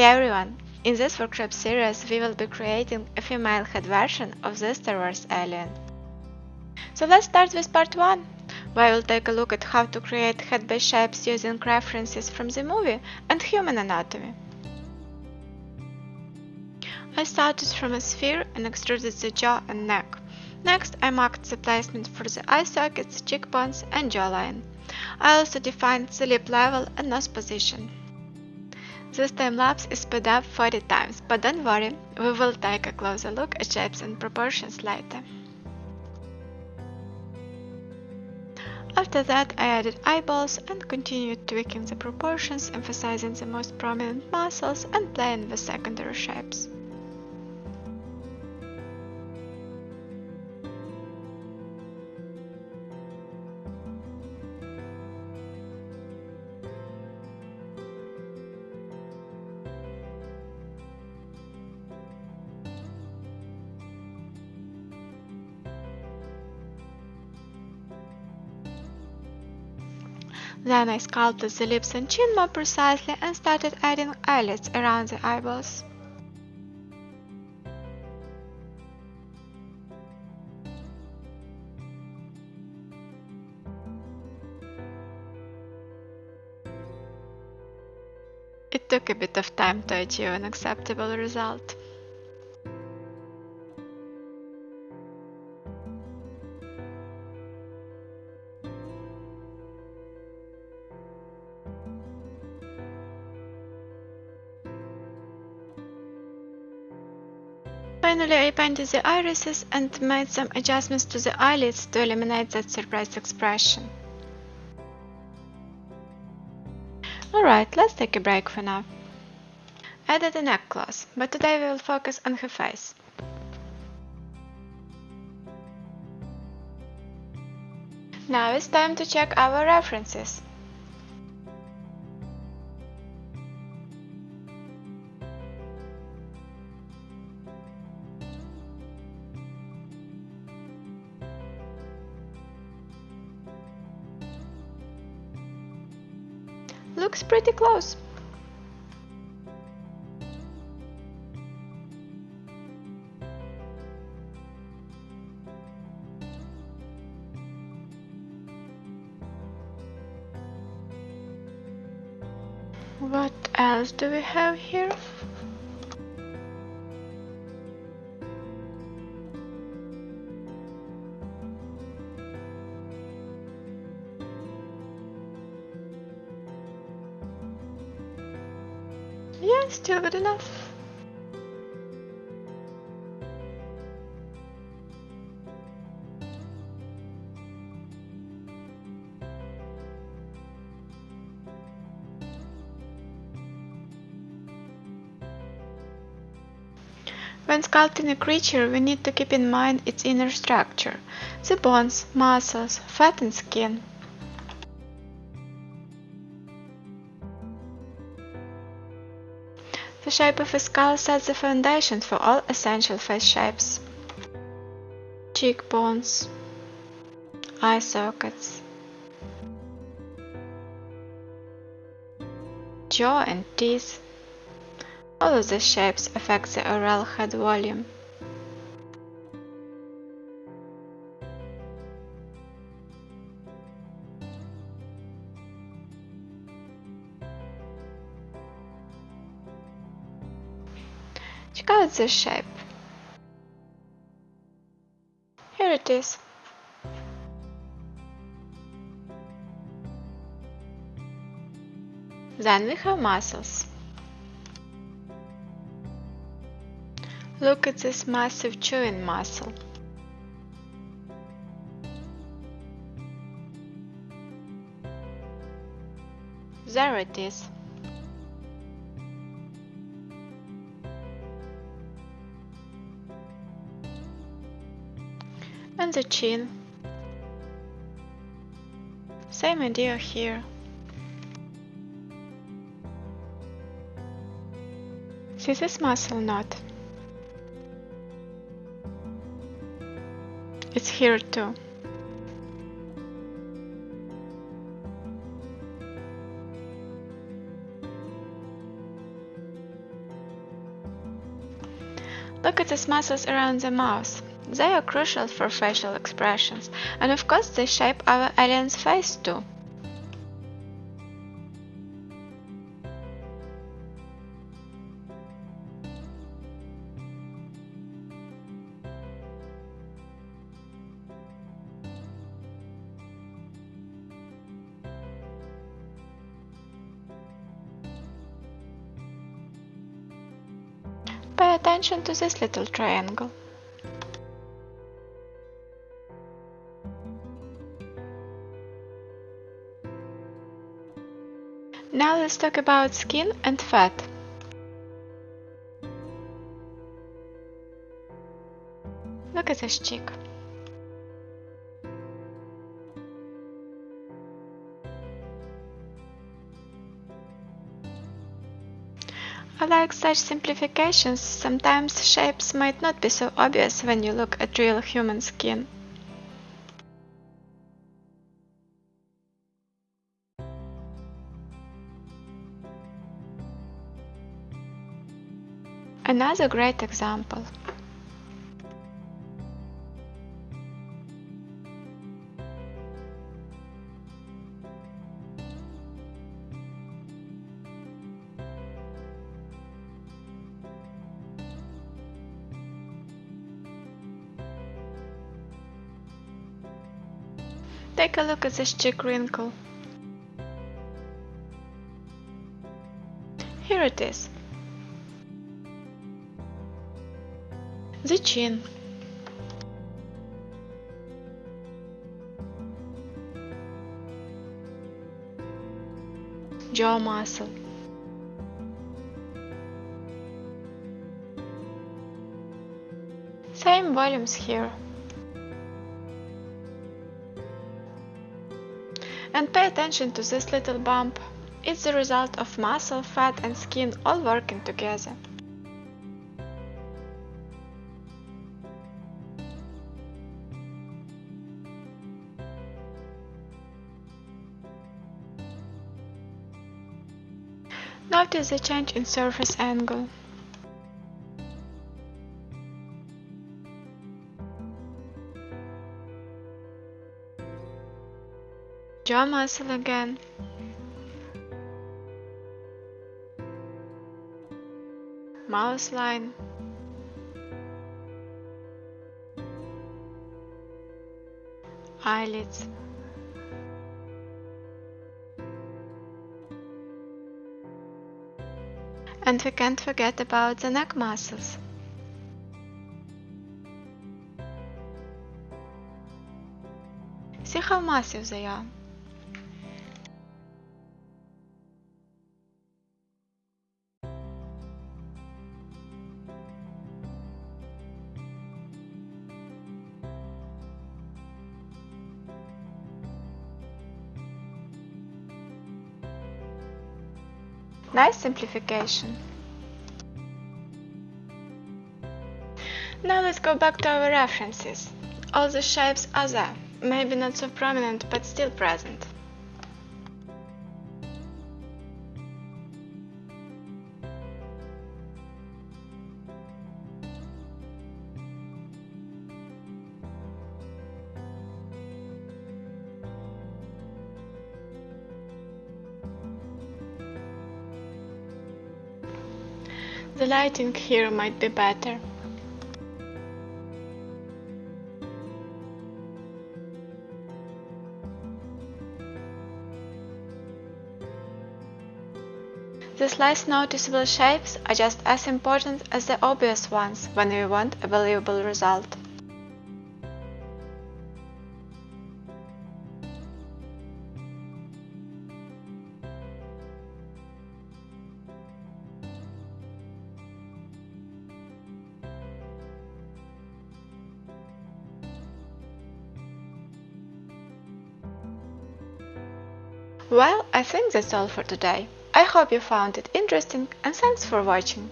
Hi everyone! In this workshop series we will be creating a female head version of the Star Wars alien. So let's start with part 1, where we'll take a look at how to create head-based shapes using references from the movie and human anatomy. I started from a sphere and extruded the jaw and neck. Next, I marked the placement for the eye sockets, cheekbones and jawline. I also defined the lip level and nose position. This time-lapse is sped up 40 times, but don't worry, we will take a closer look at shapes and proportions later. After that, I added eyeballs and continued tweaking the proportions, emphasizing the most prominent muscles and playing with secondary shapes. Then I sculpted the lips and chin more precisely and started adding eyelids around the eyeballs. It took a bit of time to achieve an acceptable result. Finally, I painted the irises and made some adjustments to the eyelids to eliminate that surprised expression. Alright, let's take a break for now. I added a neck cloth, but today we will focus on her face. Now it's time to check our references. Looks pretty close. What else do we have here? Yeah, still good enough. When sculpting a creature, we need to keep in mind its inner structure, the bones, muscles, fat and skin. The shape of a skull sets the foundation for all essential face shapes. Cheekbones, eye sockets, jaw and teeth. All of these shapes affect the overall head volume. Check out this shape. Here it is. Then we have muscles. Look at this massive chewing muscle. There it is. And the chin. Same idea here. See this muscle knot? It's here too. Look at these muscles around the mouth. They are crucial for facial expressions, and of course they shape our alien's face too. Pay attention to this little triangle. Now let's talk about skin and fat. Look at this cheek. Unlike such simplifications, sometimes shapes might not be so obvious when you look at real human skin. Another great example. Take a look at this cheek wrinkle. Here it is. The chin. Jaw muscle. Same volumes here. And pay attention to this little bump. It's the result of muscle, fat and skin all working together. Notice the change in surface angle. Jaw muscle again. Mouth line. Eyelids. And we can't forget about the neck muscles. See how massive they are. Nice simplification. Now let's go back to our references. All the shapes are there, maybe not so prominent, but still present. The lighting here might be better. These less noticeable shapes are just as important as the obvious ones when we want a believable result. Well, I think that's all for today. I hope you found it interesting and thanks for watching.